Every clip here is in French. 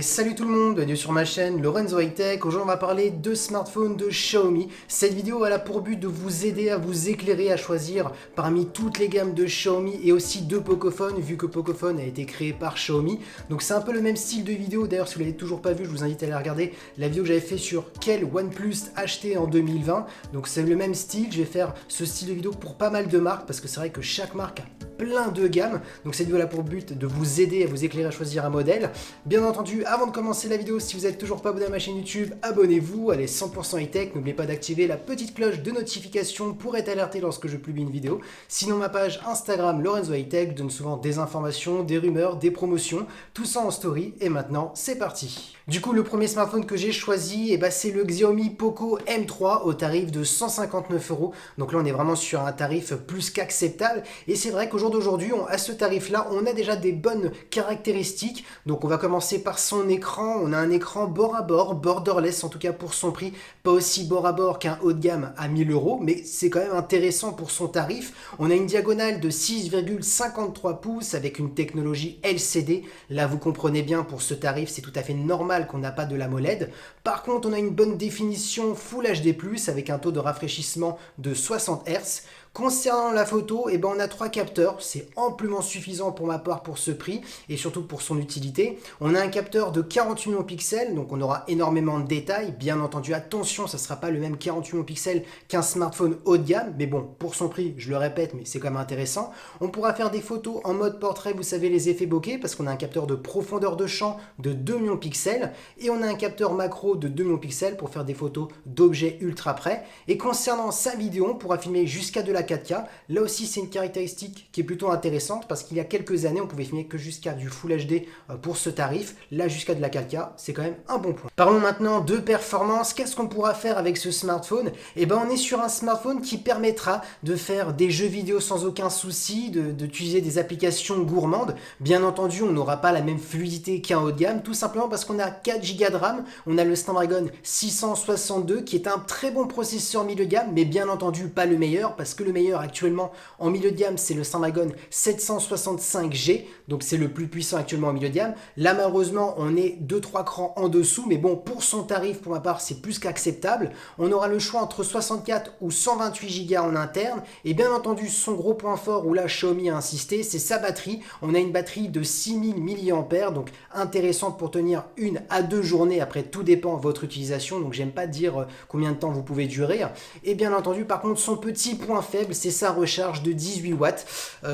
Salut tout le monde, bienvenue sur ma chaîne Lorenzo High Tech. Aujourd'hui on va parler de smartphones de Xiaomi. Cette vidéo elle a pour but de vous aider à vous éclairer à choisir parmi toutes les gammes de Xiaomi et aussi de Pocophone vu que Pocophone a été créé par Xiaomi. Donc c'est un peu le même style de vidéo, d'ailleurs si vous l'avez toujours pas vu je vous invite à aller regarder la vidéo que j'avais fait sur quel OnePlus acheter en 2020. Donc c'est le même style, je vais faire ce style de vidéo pour pas mal de marques parce que c'est vrai que chaque marque a plein de gammes. Donc cette vidéo a pour but de vous aider à vous éclairer à choisir un modèle. Bien entendu, avant de commencer la vidéo, si vous n'êtes toujours pas abonné à ma chaîne YouTube, abonnez-vous, elle est 100% high-tech. N'oubliez pas d'activer la petite cloche de notification pour être alerté lorsque je publie une vidéo. Sinon, ma page Instagram Lorenzo High Tech donne souvent des informations, des rumeurs, des promotions, tout ça en story. Et maintenant, c'est parti. Du coup, le premier smartphone que j'ai choisi, c'est le Xiaomi Poco M3 au tarif de 159 €. Donc là, on est vraiment sur un tarif plus qu'acceptable. Et c'est vrai qu'au jour d'aujourd'hui, à ce tarif-là, on a déjà des bonnes caractéristiques. Donc on va commencer par son écran. On a un écran bord à bord, borderless en tout cas pour son prix. Pas aussi bord à bord qu'un haut de gamme à 1000 €, mais c'est quand même intéressant pour son tarif. On a une diagonale de 6,53 pouces avec une technologie LCD. Là, vous comprenez bien, pour ce tarif, c'est tout à fait normal qu'on n'a pas de l'AMOLED. Par contre, on a une bonne définition Full HD+, avec un taux de rafraîchissement de 60 Hz. Concernant la photo, on a 3 capteurs, c'est amplement suffisant pour ma part pour ce prix et surtout pour son utilité. On a un capteur de 48 millions de pixels, donc on aura énormément de détails. Bien entendu, attention, ça ne sera pas le même 48 millions de pixels qu'un smartphone haut de gamme, mais bon, pour son prix, je le répète, mais c'est quand même intéressant. On pourra faire des photos en mode portrait, vous savez, les effets bokeh, parce qu'on a un capteur de profondeur de champ de 2 millions de pixels et on a un capteur macro de 2 millions de pixels pour faire des photos d'objets ultra près. Et concernant sa vidéo, on pourra filmer jusqu'à de la 4K. Là aussi, c'est une caractéristique qui est plutôt intéressante parce qu'il y a quelques années, on pouvait filmer que jusqu'à du Full HD pour ce tarif. Là, jusqu'à de la 4K, c'est quand même un bon point. Parlons maintenant de performance. Qu'est-ce qu'on pourra faire avec ce smartphone? On est sur un smartphone qui permettra de faire des jeux vidéo sans aucun souci, d'utiliser des applications gourmandes. Bien entendu, on n'aura pas la même fluidité qu'un haut de gamme, tout simplement parce qu'on a 4 Go de RAM. On a le Snapdragon 662 qui est un très bon processeur milieu de gamme, mais bien entendu pas le meilleur parce que le meilleur actuellement en milieu de gamme, c'est le Snapdragon 765G, donc c'est le plus puissant actuellement en milieu de gamme. Là, malheureusement, on est 2-3 crans en dessous, mais bon, pour son tarif, pour ma part, c'est plus qu'acceptable. On aura le choix entre 64 ou 128 Go en interne, et bien entendu, son gros point fort, où là, Xiaomi a insisté, c'est sa batterie. On a une batterie de 6000 mAh, donc intéressante pour tenir 1 à 2 journées, après tout dépend de votre utilisation, donc j'aime pas dire combien de temps vous pouvez durer. Et bien entendu, par contre, son petit point faible, c'est sa recharge de 18 watts.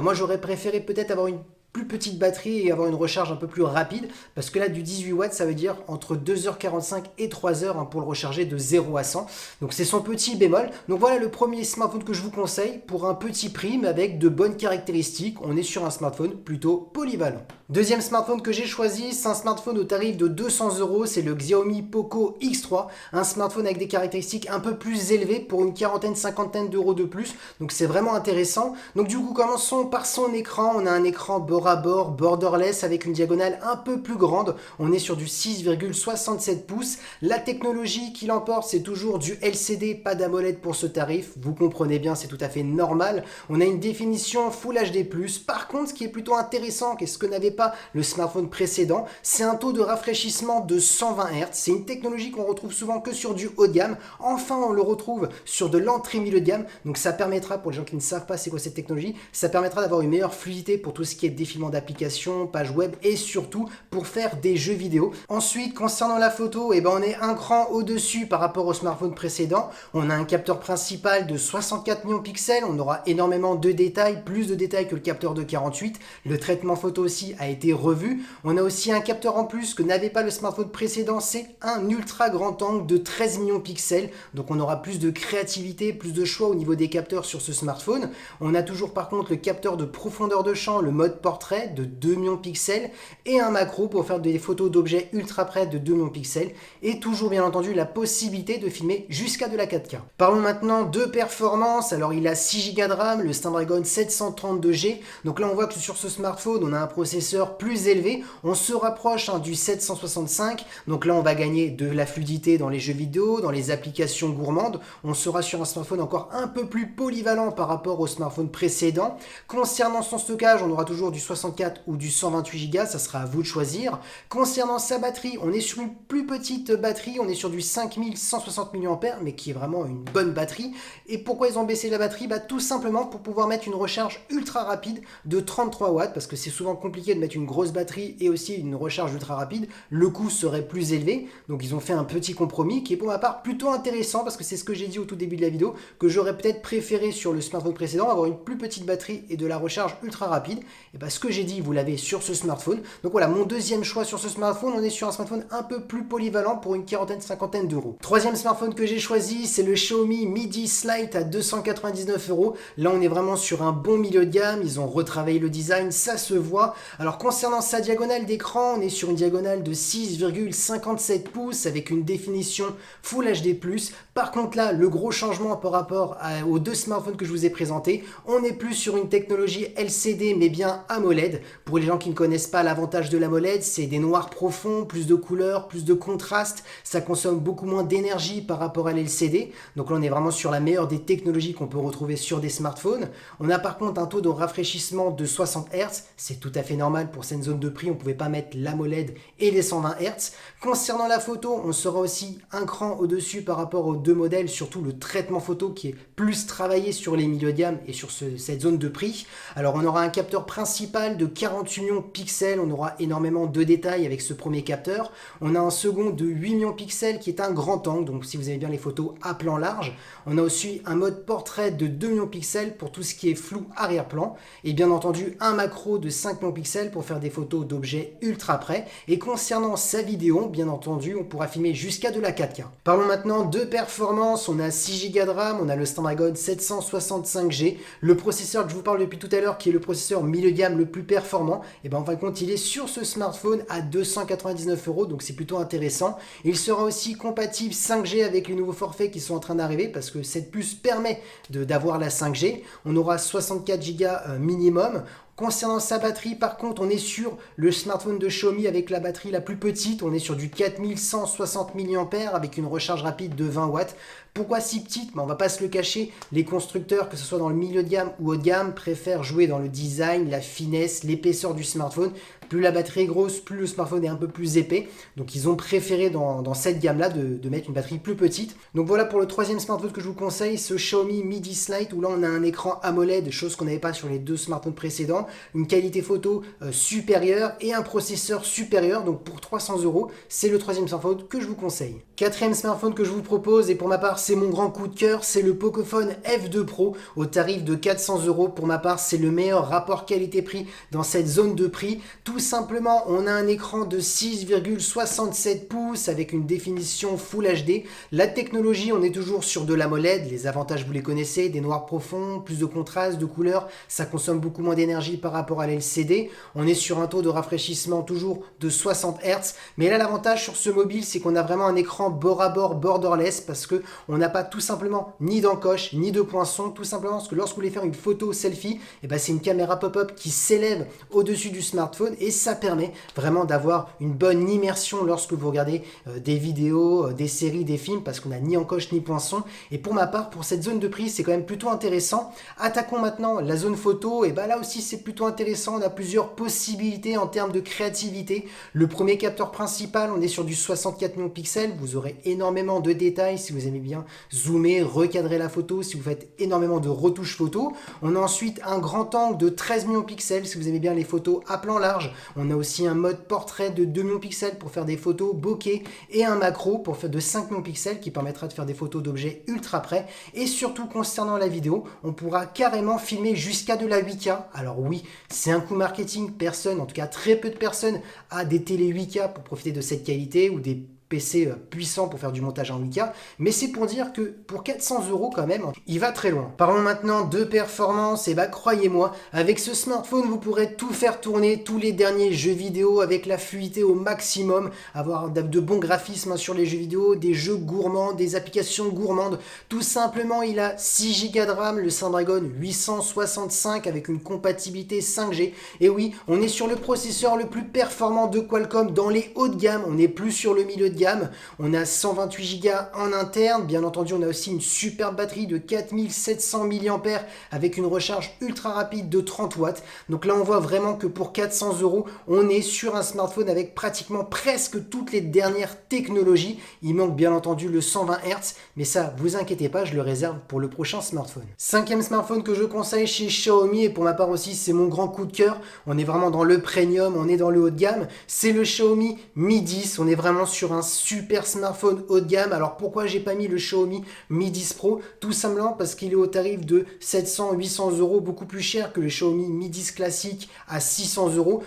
Moi, j'aurais préféré peut-être avoir une plus petite batterie et avoir une recharge un peu plus rapide parce que là du 18 watts ça veut dire entre 2h45 et 3h pour le recharger de 0 à 100, donc c'est son petit bémol. Donc voilà le premier smartphone que je vous conseille pour un petit prix mais avec de bonnes caractéristiques. On est sur un smartphone plutôt polyvalent. Deuxième smartphone que j'ai choisi, c'est un smartphone au tarif de 200 €, c'est le Xiaomi Poco X3, un smartphone avec des caractéristiques un peu plus élevées pour une cinquantaine d'euros de plus, donc c'est vraiment intéressant. Donc du coup, commençons par son écran. On a un écran bord à bord, borderless, avec une diagonale un peu plus grande. On est sur du 6,67 pouces. La technologie qui l'emporte, c'est toujours du LCD, pas d'AMOLED pour ce tarif. Vous comprenez bien, c'est tout à fait normal. On a une définition Full HD+. Par contre, ce qui est plutôt intéressant, et ce que n'avait pas le smartphone précédent, c'est un taux de rafraîchissement de 120 Hz. C'est une technologie qu'on retrouve souvent que sur du haut de gamme. Enfin, on le retrouve sur de l'entrée milieu de gamme. Donc ça permettra, pour les gens qui ne savent pas c'est quoi cette technologie, ça permettra d'avoir une meilleure fluidité pour tout ce qui est défilement d'applications, pages web et surtout pour faire des jeux vidéo. Ensuite, concernant la photo, on est un cran au-dessus par rapport au smartphone précédent. On a un capteur principal de 64 millions de pixels. On aura énormément de détails, plus de détails que le capteur de 48. Le traitement photo aussi a été revu. On a aussi un capteur en plus que n'avait pas le smartphone précédent, c'est un ultra grand angle de 13 millions de pixels. Donc on aura plus de créativité, plus de choix au niveau des capteurs sur ce smartphone. On a toujours par contre le capteur de profondeur de champ, le mode portrait de 2 millions de pixels et un macro pour faire des photos d'objets ultra près de 2 millions de pixels et toujours bien entendu la possibilité de filmer jusqu'à de la 4K. Parlons maintenant de performance. Alors il a 6 Go de RAM, le Snapdragon 732G. Donc là on voit que sur ce smartphone on a un processeur plus élevé. On se rapproche du 765. Donc là on va gagner de la fluidité dans les jeux vidéo, dans les applications gourmandes. On sera sur un smartphone encore un peu plus polyvalent par rapport au smartphone précédent. Concernant son stockage, on aura toujours du 64 ou du 128 Go, ça sera à vous de choisir. Concernant sa batterie, on est sur une plus petite batterie, on est sur du 5160 mAh, mais qui est vraiment une bonne batterie. Et pourquoi ils ont baissé la batterie? Tout simplement pour pouvoir mettre une recharge ultra rapide de 33 watts, parce que c'est souvent compliqué de mettre une grosse batterie et aussi une recharge ultra rapide, le coût serait plus élevé, donc ils ont fait un petit compromis qui est pour ma part plutôt intéressant, parce que c'est ce que j'ai dit au tout début de la vidéo, que j'aurais peut-être préféré sur le smartphone précédent, avoir une plus petite batterie et de la recharge ultra rapide. Et ce que j'ai dit, vous l'avez sur ce smartphone. Donc voilà, mon deuxième choix sur ce smartphone, on est sur un smartphone un peu plus polyvalent pour une quarantaine-cinquantaine d'euros. Troisième smartphone que j'ai choisi, c'est le Xiaomi Mi 10 Lite à 299 euros. Là, on est vraiment sur un bon milieu de gamme, ils ont retravaillé le design, ça se voit. Alors concernant sa diagonale d'écran, on est sur une diagonale de 6,57 pouces avec une définition Full HD+. Par contre là, le gros changement par rapport aux deux smartphones que je vous ai présentés, on n'est plus sur une technologie LCD mais bien AMOLED. Pour les gens qui ne connaissent pas l'avantage de l'AMOLED, c'est des noirs profonds, plus de couleurs, plus de contraste, ça consomme beaucoup moins d'énergie par rapport à l'LCD. Donc là on est vraiment sur la meilleure des technologies qu'on peut retrouver sur des smartphones. On a par contre un taux de rafraîchissement de 60 Hz, c'est tout à fait normal pour cette zone de prix, on ne pouvait pas mettre l'AMOLED et les 120 Hz. Concernant la photo, on sera aussi un cran au-dessus par rapport aux deux modèles, surtout le traitement photo qui est plus travaillé sur les milieux de gamme et sur cette zone de prix. Alors on aura un capteur principal de 48 millions de pixels, on aura énormément de détails avec ce premier capteur. On a un second de 8 millions de pixels qui est un grand angle, donc si vous avez bien les photos à plan large. On a aussi un mode portrait de 2 millions de pixels pour tout ce qui est flou arrière-plan. Et bien entendu un macro de 5 millions de pixels pour faire des photos d'objets ultra près. Et concernant sa vidéo, bien entendu, on pourra filmer jusqu'à de la 4K. Parlons maintenant de performance. On a 6 Go de RAM, on a le Snapdragon 765G, le processeur que je vous parle depuis tout à l'heure qui est le processeur milieu de gamme le plus performant. Et bien en fin de compte, il est sur ce smartphone à 299 euros, donc c'est plutôt intéressant. Il sera aussi compatible 5G avec les nouveaux forfaits qui sont en train d'arriver parce que cette puce permet d'avoir la 5G. On aura 64 Go minimum. Concernant sa batterie, par contre, on est sur le smartphone de Xiaomi avec la batterie la plus petite. On est sur du 4160 mAh avec une recharge rapide de 20 watts. Pourquoi si petite? On va pas se le cacher, les constructeurs, que ce soit dans le milieu de gamme ou haut de gamme, préfèrent jouer dans le design, la finesse, l'épaisseur du smartphone. Plus la batterie est grosse, plus le smartphone est un peu plus épais. Donc ils ont préféré dans cette gamme-là de mettre une batterie plus petite. Donc voilà pour le troisième smartphone que je vous conseille, ce Xiaomi Mi 10 Lite, où là on a un écran AMOLED, chose qu'on n'avait pas sur les deux smartphones précédents, une qualité photo supérieure et un processeur supérieur. Donc pour 300 euros, c'est le troisième smartphone que je vous conseille. Quatrième smartphone que je vous propose, et pour ma part c'est mon grand coup de cœur, c'est le Pocophone F2 Pro au tarif de 400 euros. Pour ma part, c'est le meilleur rapport qualité-prix dans cette zone de prix. Tout simplement, on a un écran de 6,67 pouces avec une définition Full HD. La technologie, on est toujours sur de l'AMOLED. Les avantages, vous les connaissez, des noirs profonds, plus de contraste, de couleurs. Ça consomme beaucoup moins d'énergie par rapport à l'LCD. On est sur un taux de rafraîchissement toujours de 60 Hz. Mais là, l'avantage sur ce mobile, c'est qu'on a vraiment un écran bord à bord, borderless, parce que on n'a pas tout simplement ni d'encoche, ni de poinçon, tout simplement parce que lorsque vous voulez faire une photo selfie, c'est une caméra pop-up qui s'élève au-dessus du smartphone et ça permet vraiment d'avoir une bonne immersion lorsque vous regardez des vidéos, des séries, des films, parce qu'on n'a ni encoche ni poinçon. Et pour ma part, pour cette zone de prix, c'est quand même plutôt intéressant. Attaquons maintenant la zone photo, et là aussi c'est plutôt intéressant, on a plusieurs possibilités en termes de créativité. Le premier capteur principal, on est sur du 64 millions de pixels, vous aurez énormément de détails si vous aimez bien zoomer, recadrer la photo, si vous faites énormément de retouches photo. On a ensuite un grand angle de 13 millions de pixels si vous aimez bien les photos à plan large. On a aussi un mode portrait de 2 millions de pixels pour faire des photos bokeh et un macro pour faire de 5 millions de pixels qui permettra de faire des photos d'objets ultra près. Et surtout concernant la vidéo, on pourra carrément filmer jusqu'à de la 8K. Alors oui, c'est un coup marketing, personne, en tout cas très peu de personnes a des télé 8K pour profiter de cette qualité ou des PC puissant pour faire du montage en 8K, mais c'est pour dire que pour 400 euros quand même, il va très loin. Parlons maintenant de performance, et croyez-moi, avec ce smartphone, vous pourrez tout faire tourner, tous les derniers jeux vidéo avec la fluidité au maximum, avoir de bons graphismes sur les jeux vidéo, des jeux gourmands, des applications gourmandes. Tout simplement, il a 6 Go de RAM, le Snapdragon 865 avec une compatibilité 5G. Et oui, on est sur le processeur le plus performant de Qualcomm dans les hauts de gamme, on n'est plus sur le milieu de gamme. On a 128 Go en interne, bien entendu on a aussi une super batterie de 4700 mAh avec une recharge ultra rapide de 30 watts. Donc là on voit vraiment que pour 400 €, on est sur un smartphone avec pratiquement presque toutes les dernières technologies. Il manque bien entendu le 120 Hz, mais ça vous inquiétez pas, je le réserve pour le prochain smartphone. Cinquième smartphone que je conseille chez Xiaomi, et pour ma part aussi c'est mon grand coup de cœur, on est vraiment dans le premium, on est dans le haut de gamme, c'est le Xiaomi Mi 10. On est vraiment sur un super smartphone haut de gamme. Alors pourquoi j'ai pas mis le Xiaomi Mi 10 Pro? Tout simplement parce qu'il est au tarif de 700-800 €, beaucoup plus cher que le Xiaomi Mi 10 classique à 600 €.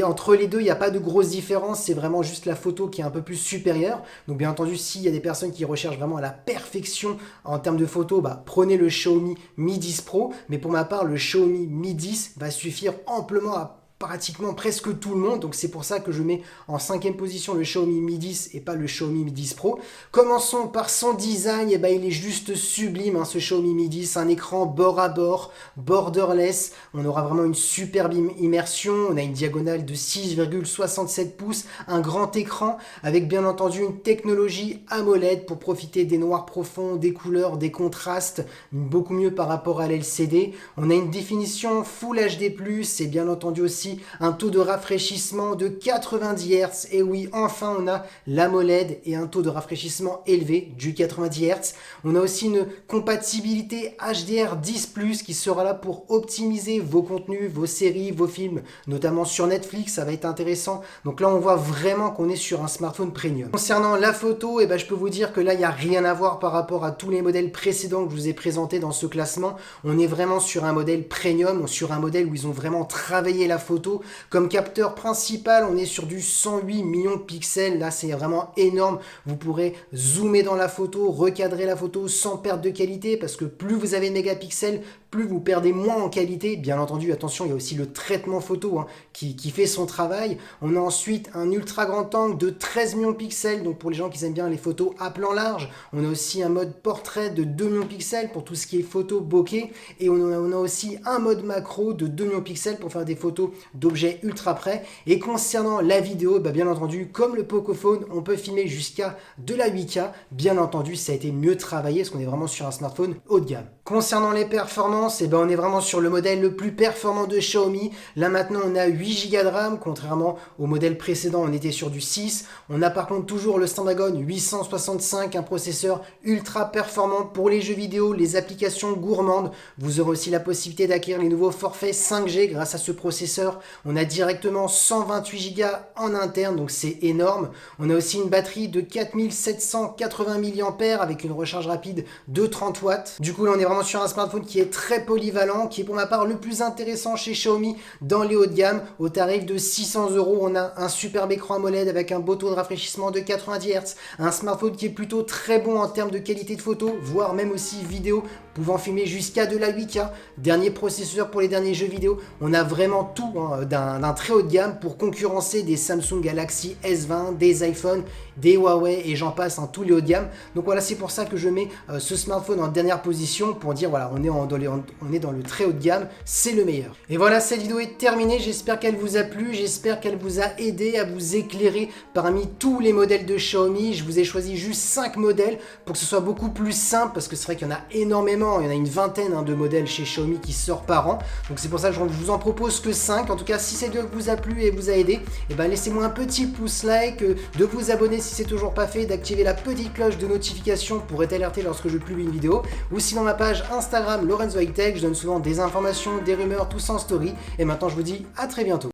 Entre les deux, il n'y a pas de grosse différence, c'est vraiment juste la photo qui est un peu plus supérieure. Donc bien entendu, s'il y a des personnes qui recherchent vraiment à la perfection en termes de photos, prenez le Xiaomi Mi 10 Pro. Mais pour ma part, le Xiaomi Mi 10 va suffire amplement à pratiquement presque tout le monde, donc c'est pour ça que je mets en 5e position le Xiaomi Mi 10 et pas le Xiaomi Mi 10 Pro. Commençons par son design, il est juste sublime ce Xiaomi Mi 10, un écran bord à bord, borderless, on aura vraiment une superbe immersion, on a une diagonale de 6,67 pouces, un grand écran avec bien entendu une technologie AMOLED pour profiter des noirs profonds, des couleurs, des contrastes, beaucoup mieux par rapport à l'LCD. On a une définition Full HD+, et bien entendu aussi un taux de rafraîchissement de 90 Hz. Et oui, enfin on a l'AMOLED et un taux de rafraîchissement élevé du 90 Hz. On a aussi une compatibilité HDR10+, qui sera là pour optimiser vos contenus, vos séries, vos films, notamment sur Netflix, ça va être intéressant. Donc là on voit vraiment qu'on est sur un smartphone premium. Concernant la photo, je peux vous dire que là il n'y a rien à voir par rapport à tous les modèles précédents que je vous ai présentés dans ce classement. On est vraiment sur un modèle premium, sur un modèle où ils ont vraiment travaillé la photo. Comme capteur principal, on est sur du 108 millions de pixels. Là, c'est vraiment énorme. Vous pourrez zoomer dans la photo, recadrer la photo sans perte de qualité, parce que plus vous avez de mégapixels, plus vous perdez moins en qualité. Bien entendu, attention, il y a aussi le traitement photo qui fait son travail. On a ensuite un ultra grand angle de 13 millions de pixels, donc pour les gens qui aiment bien les photos à plan large. On a aussi un mode portrait de 2 millions de pixels pour tout ce qui est photo bokeh. Et on a aussi un mode macro de 2 millions de pixels pour faire des photos d'objets ultra près. Et concernant la vidéo, bien entendu, comme le Pocophone, on peut filmer jusqu'à de la 8K. Bien entendu, ça a été mieux travaillé parce qu'on est vraiment sur un smartphone haut de gamme. Concernant les performances, on est vraiment sur le modèle le plus performant de Xiaomi. Là maintenant, on a 8 Go de RAM, contrairement au modèle précédent, on était sur du 6. On a par contre toujours le Snapdragon 865, un processeur ultra performant pour les jeux vidéo, les applications gourmandes. Vous aurez aussi la possibilité d'acquérir les nouveaux forfaits 5G grâce à ce processeur. On a directement 128 Go en interne, donc c'est énorme. On a aussi une batterie de 4780 mAh avec une recharge rapide de 30 watts. Du coup, là, on est vraiment sur un smartphone qui est très polyvalent, qui est pour ma part le plus intéressant chez Xiaomi dans les hauts de gamme. Au tarif de 600 €, on a un superbe écran AMOLED avec un beau taux de rafraîchissement de 90 Hz, un smartphone qui est plutôt très bon en termes de qualité de photo, voire même aussi vidéo, pouvant filmer jusqu'à de la 8K. Dernier processeur pour les derniers jeux vidéo. On a vraiment tout d'un très haut de gamme pour concurrencer des Samsung Galaxy S20, des iPhones, des Huawei et j'en passe, tous les hauts de gamme. Donc voilà, c'est pour ça que je mets ce smartphone en dernière position pour dire voilà, on est dans le très haut de gamme, c'est le meilleur. Et voilà, cette vidéo est terminée, j'espère qu'elle vous a plu, j'espère qu'elle vous a aidé à vous éclairer parmi tous les modèles de Xiaomi. Je vous ai choisi juste 5 modèles pour que ce soit beaucoup plus simple, parce que c'est vrai qu'il y en a énormément, il y en a une vingtaine de modèles chez Xiaomi qui sortent par an. Donc c'est pour ça que je vous en propose que 5. En tout cas, si cette vidéo vous a plu et vous a aidé, laissez-moi un petit pouce like, de vous abonner si c'est toujours pas fait, d'activer la petite cloche de notification pour être alerté lorsque je publie une vidéo, ou sinon ma page Instagram Lorenzo High Tech, je donne souvent des informations, des rumeurs, tout ça en story. Et maintenant je vous dis à très bientôt.